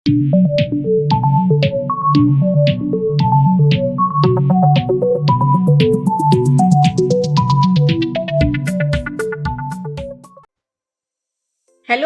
Hello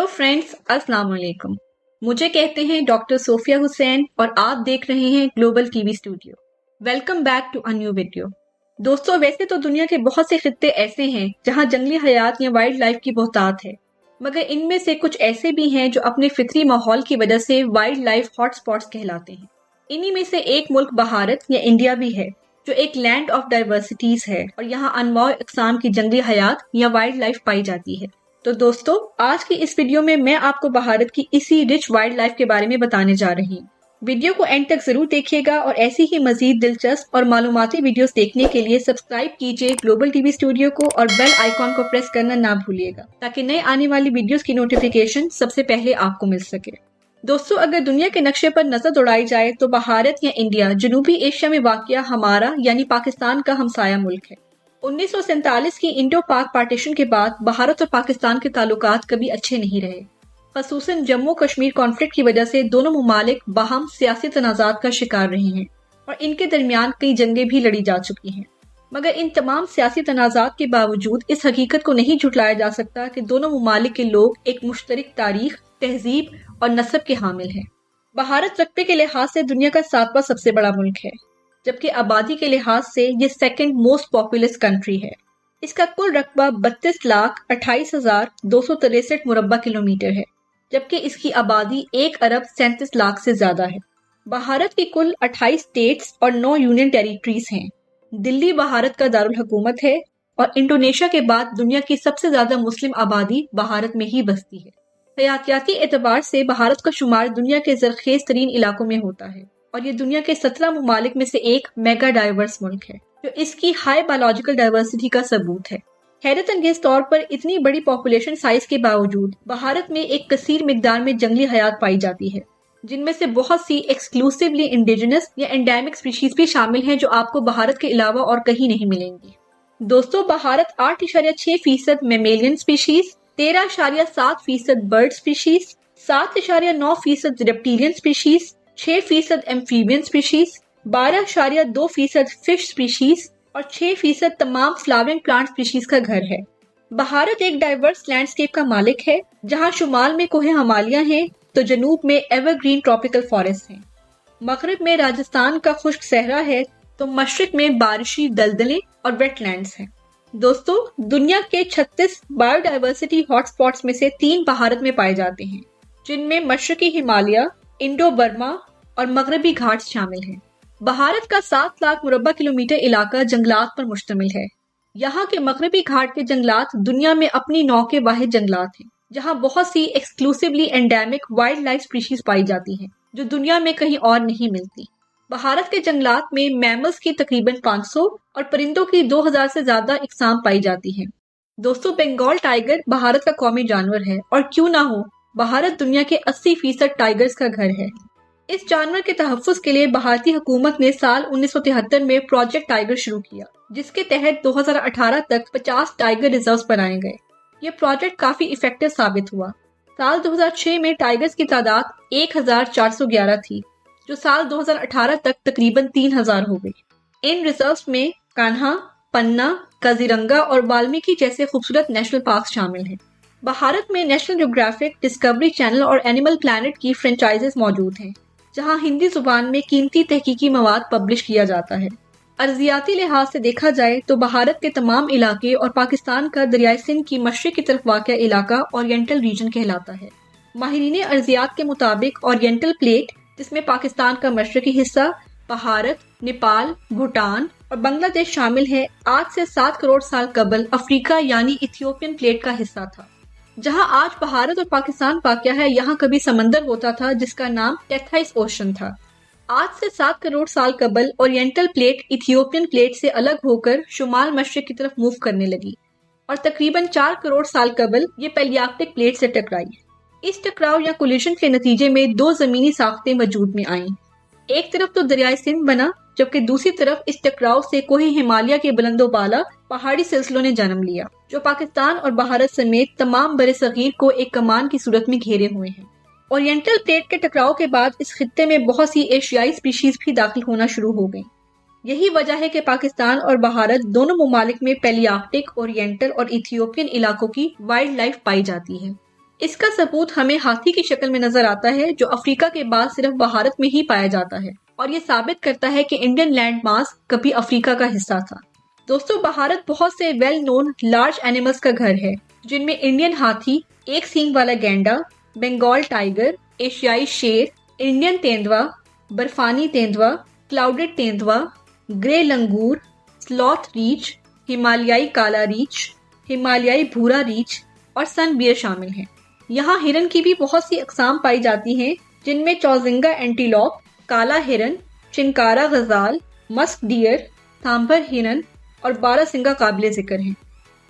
friends, अस्सलाम वालेकुम। मुझे कहते हैं डॉक्टर सोफिया हुसैन और आप देख रहे हैं Global TV Studio. Welcome back to a new video. दोस्तों, वैसे तो दुनिया के बहुत से खित्ते ऐसे हैं जहां जंगली हयात या वाइल्ड लाइफ की बहुतात है, मगर इनमें से कुछ ऐसे भी हैं जो अपने फितरी माहौल की वजह से वाइल्ड लाइफ हॉटस्पॉट्स कहलाते हैं। इन्हीं में से एक मुल्क भारत या इंडिया भी है, जो एक लैंड ऑफ डाइवर्सिटीज है और यहाँ अनमोल अक़साम की जंगली हयात या वाइल्ड लाइफ पाई जाती है। तो दोस्तों, आज की इस वीडियो में मैं आपको भारत की इसी रिच वाइल्ड लाइफ के बारे में बताने जा रही हूँ। वीडियो को एंड तक जरूर देखिएगा और ऐसी ही मजीद दिलचस्प और मालूमाती वीडियोस देखने के लिए सब्सक्राइब कीजिए ग्लोबल टीवी स्टूडियो को और बेल आइकॉन को प्रेस करना ना भूलिएगा, ताकि नए आने वाली वीडियोस की नोटिफिकेशन सबसे पहले आपको मिल सके। दोस्तों, अगर दुनिया के नक्शे पर नजर दौड़ाई जाए तो भारत या इंडिया जनूबी एशिया में वाक़या हमारा यानी पाकिस्तान का हमसाया मुल्क है। 1947 की इंडो पाक पार्टीशन के बाद भारत और पाकिस्तान के ताल्लुकात कभी अच्छे नहीं रहे। खसूसन जम्मू कश्मीर कॉन्फ्लिक्ट की वजह से दोनों मुमालिक बाहम सियासी तनाज़ात का शिकार रहे हैं और इनके दरमियान कई जंगें भी लड़ी जा चुकी हैं। मगर इन तमाम सियासी तनाज़ात के बावजूद इस हकीकत को नहीं झुटलाया जा सकता कि दोनों मुमालिक के लोग एक मुश्तरक तारीख, तहजीब और नस्ब के हामिल हैं। भारत रकबे के लिहाज से दुनिया का 7वां सबसे बड़ा मुल्क है, जबकि आबादी के लिहाज से ये सेकंड मोस्ट पॉपुलस कंट्री है। इसका कुल रकबा 32,28,263 मुरब्बा किलोमीटर है, जबकि इसकी आबादी 1,37,00,000 से ज्यादा है। भारत की कुल 28 स्टेट्स और 9 यूनियन टेरिटरीज हैं। दिल्ली भारत का दारुल हुकूमत है और इंडोनेशिया के बाद दुनिया की सबसे ज्यादा मुस्लिम आबादी भारत में ही बसती है। हयातियाती एतबार से भारत का शुमार दुनिया के जरखेज तरीन इलाकों में होता है और ये दुनिया के 17 मुमालिक में से एक मेगा डाइवर्स मुल्क है, जो इसकी हाई बायोलॉजिकल डाइवर्सिटी का सबूत है। हैरत अंगेज तौर पर इतनी बड़ी पॉपुलेशन साइज के बावजूद भारत में एक कसीर मिकदार में जंगली हयात पाई जाती है, जिनमें से बहुत सी एक्सक्लूसिवली इंडिजिनस या एंडेमिक स्पीशीज भी शामिल हैं, जो आपको भारत के अलावा और कहीं नहीं मिलेंगी। दोस्तों, Bharat 8.6% mammalian species, 13.7% bird species, 7.9% reptilian species, 6% amphibian species, 12.2% fish species और 6% तमाम फ्लावरिंग प्लांट स्पीशीज का घर है। भारत एक डाइवर्स लैंडस्केप का मालिक है, जहां शुमाल में कोहे हिमालय हैं, तो जनूब में एवरग्रीन ट्रॉपिकल फॉरेस्ट हैं। मगरिब में राजस्थान का खुश्क सहरा है, तो मशरिक में बारिशी दलदलें और वेटलैंड्स हैं। दोस्तों, दुनिया के 36 बायोडाइवर्सिटी हॉटस्पॉट्स में से 3 भारत में पाए जाते हैं, जिनमें मशरकी हिमालय, इंडो बर्मा और मगरबी घाट शामिल हैं। भारत का 7 लाख मुरब्बा किलोमीटर इलाका जंगलात पर मुश्तमिल है। यहाँ के मगरबी घाट के जंगलात दुनिया में अपनी नौ के वाहिद जंगलात हैं, जहाँ बहुत सी exclusively endemic wildlife species पाई जाती हैं, जो दुनिया में कहीं और नहीं मिलती। भारत के जंगलात में मैमल्स की तकरीबन 500 और परिंदों की 2000 से ज्यादा इकसाम पाई जाती हैं। दोस्तों, बंगाल टाइगर भारत का कौमी जानवर है और क्यों ना हो, भारत दुनिया के 80% टाइगर्स का घर है। इस जानवर के तहफ़्फ़ुज़ के लिए भारतीय हुकूमत ने साल 1973 में प्रोजेक्ट टाइगर शुरू किया, जिसके तहत 2018 तक 50 टाइगर रिजर्व्स बनाए गए। ये प्रोजेक्ट काफी इफेक्टिव साबित हुआ। साल 2006 में टाइगर्स की तादाद 1411 थी, जो साल 2018 तक तकरीबन 3000 हो गई। इन रिजर्व्स में कान्हा, पन्ना, काजीरंगा और वाल्मीकि जैसे खूबसूरत नेशनल पार्क शामिल हैं। भारत में नेशनल ज्योग्राफिक, डिस्कवरी चैनल और एनिमल प्लैनेट की फ्रेंचाइजेस मौजूद हैं, जहां हिंदी जुबान में कीमती तहकीकी मवाद पब्लिश किया जाता है। अर्जियाती लिहाज से देखा जाए तो भारत के तमाम इलाके और पाकिस्तान का दरियाई सिंध की मशरिक की तरफ वाक़या इलाका ओरिएंटल रीजन कहलाता है। माहिरीन अर्जियात के मुताबिक ओरिएंटल प्लेट, जिसमें पाकिस्तान का मशरकी हिस्सा, भारत, नेपाल, भूटान और बांग्लादेश शामिल है, आज से 7 करोड़ साल कबल अफ्रीका यानी इथियोपियन प्लेट का हिस्सा था। जहां आज भारत और पाकिस्तान वाक़या है, यहाँ कभी समंदर होता था जिसका नाम टेथाइस ओशन था। आज से 7 करोड़ साल कबल ओरिएंटल प्लेट इथियोपियन प्लेट से अलग होकर शुमाल मशरिक की तरफ मूव करने लगी और तकरीबन 4 करोड़ साल कबल ये पैलियार्कटिक प्लेट से टकराई। इस टकराव या कोलिशन के नतीजे में 2 जमीनी साख्तें वजूद में आईं। एक तरफ तो दरियाई सिंध बना, जबकि दूसरी तरफ इस टकराव से कोहे हिमालय के बुलंदो बाला पहाड़ी सिलसिलों ने जन्म लिया, जो पाकिस्तान और भारत समेत तमाम बरे सगीर को एक कमान की सूरत में घेरे हुए हैं। ओरिएंटल प्लेट के टकराव के बाद इस खित्ते में बहुत सी एशियाई स्पीशीज भी दाखिल होना शुरू हो गई। यही वजह है कि पाकिस्तान और भारत दोनों ममालिक में पैलियार्कटिक, ओरिएंटल और इथियोपियन इलाकों की वाइल्ड लाइफ पाई जाती है। इसका सबूत हमें हाथी की शक्ल में नजर आता है, जो अफ्रीका के बाद सिर्फ भारत में ही पाया जाता है, और ये साबित करता है कि इंडियन लैंड मास कभी अफ्रीका का हिस्सा था। दोस्तों, भारत बहुत से वेल नोन लार्ज एनिमल्स का घर है, जिनमें इंडियन हाथी, एक सींग वाला गैंडा, बंगाल टाइगर, एशियाई शेर, इंडियन तेंदुआ, बर्फानी तेंदुआ, क्लाउडेड तेंदुआ, ग्रे लंगूर, स्लॉथ रीछ, हिमालयाई काला रीछ, हिमालयाई भूरा रीछ और सन बियर शामिल हैं। यहाँ हिरन की भी बहुत सी अकसाम पाई जाती हैं, जिनमें चौजिंगा एंटीलॉप, काला हिरन, चिनकारा गजाल, मस्क डियर, सांभर हिरन और बारहसिंगा काबिले जिक्र हैं।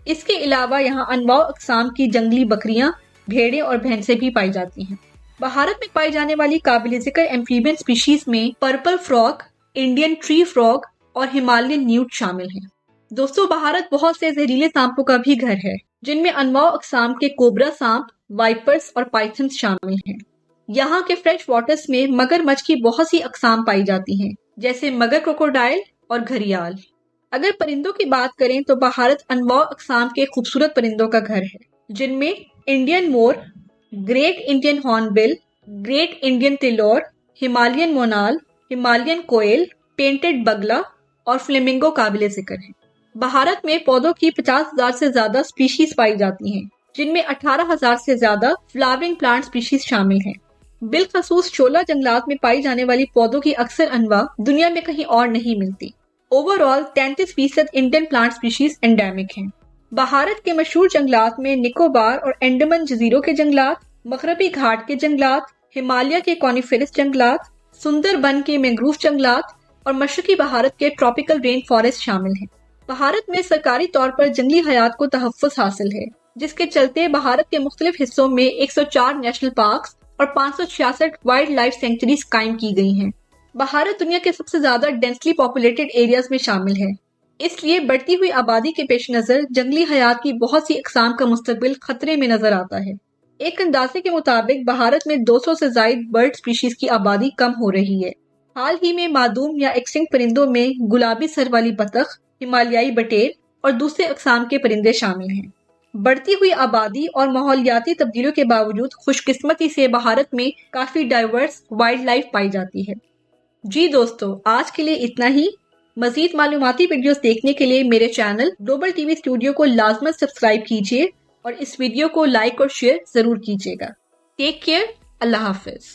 इसके अलावा यहाँ अनवाउ अकसाम की जंगली बकरियां, भेड़ें और भैंसें भी पाई जाती हैं। भारत में पाई जाने वाली काबिले जिक्र एम्फीबियन स्पीशीज में purple frog, Indian tree frog और हिमालयन न्यूट शामिल हैं। दोस्तों, भारत बहुत से जहरीले सांपों का भी घर है, जिनमें अनवाउ अकसाम के कोबरा सांप, वाइपर्स और पाइथन्स शामिल हैं। यहाँ के फ्रेश वाटर्स में मगरमच्छ की बहुत सी अकसाम पाई जाती हैं, जैसे मगर क्रोकोडाइल और घड़ियाल। अगर परिंदों की बात करें तो भारत अनवाउ अकसाम के खूबसूरत परिंदों का घर है, जिनमें इंडियन मोर, great Indian hornbill, great Indian तिलौर, Himalayan monal, Himalayan koel, painted बगला और फ्लेमिंगो काबिले जिक्र हैं। भारत में पौधों की 50,000 से ज्यादा स्पीशीज पाई जाती हैं, जिनमें 18,000 से ज्यादा फ्लावरिंग प्लांट स्पीशीज शामिल हैं। बिलखसूस शोला जंगलात में पाई जाने वाली पौधों की अक्सर अनवा दुनिया में कहीं और नहीं मिलती। Overall 33% Indian plant species endemic हैं। भारत के मशहूर जंगलात में निकोबार और अंडमान जजीरों के जंगलात, मगरबी घाट के जंगलात, हिमालय के कॉनिफेरस जंगलात, सुंदरबन के मैंग्रोव जंगलात और मशरकी भारत के ट्रॉपिकल रेन फॉरेस्ट शामिल हैं। भारत में सरकारी तौर पर जंगली हयात को तहफ़्फ़ुज़ हासिल है, जिसके चलते भारत के मुख्तलिफ हिस्सों में 104 नेशनल पार्क्स और 566 वाइल्ड लाइफ सेंचुरीज कायम की गई हैं। भारत दुनिया के सबसे ज्यादा डेंसली पॉपुलेटेड एरियाज में शामिल है, इसलिए बढ़ती हुई आबादी के पेश नजर जंगली हयात की बहुत सी अकसाम का मुस्तकबिल खतरे में नजर आता है। एक अंदाजे के मुताबिक भारत में 200 से जायद बर्ड स्पीशीज की आबादी कम हो रही है। हाल ही में मादूम या एक्सटिंक्ट परिंदों में गुलाबी सर वाली बतख, हिमालयाई बटेर और दूसरे अकसाम के परिंदे शामिल हैं। बढ़ती हुई आबादी और माहौलियाती तब्दीलियों के बावजूद खुशकिस्मती से भारत में काफी डाइवर्स वाइल्ड लाइफ पाई जाती है। जी दोस्तों, आज के लिए इतना ही। मजीद मालूमाती वीडियोस देखने के लिए मेरे चैनल ग्लोबल टीवी स्टूडियो को लाजमन सब्सक्राइब कीजिए और इस वीडियो को लाइक और शेयर जरूर कीजिएगा। टेक केयर, अल्लाह हाफिज।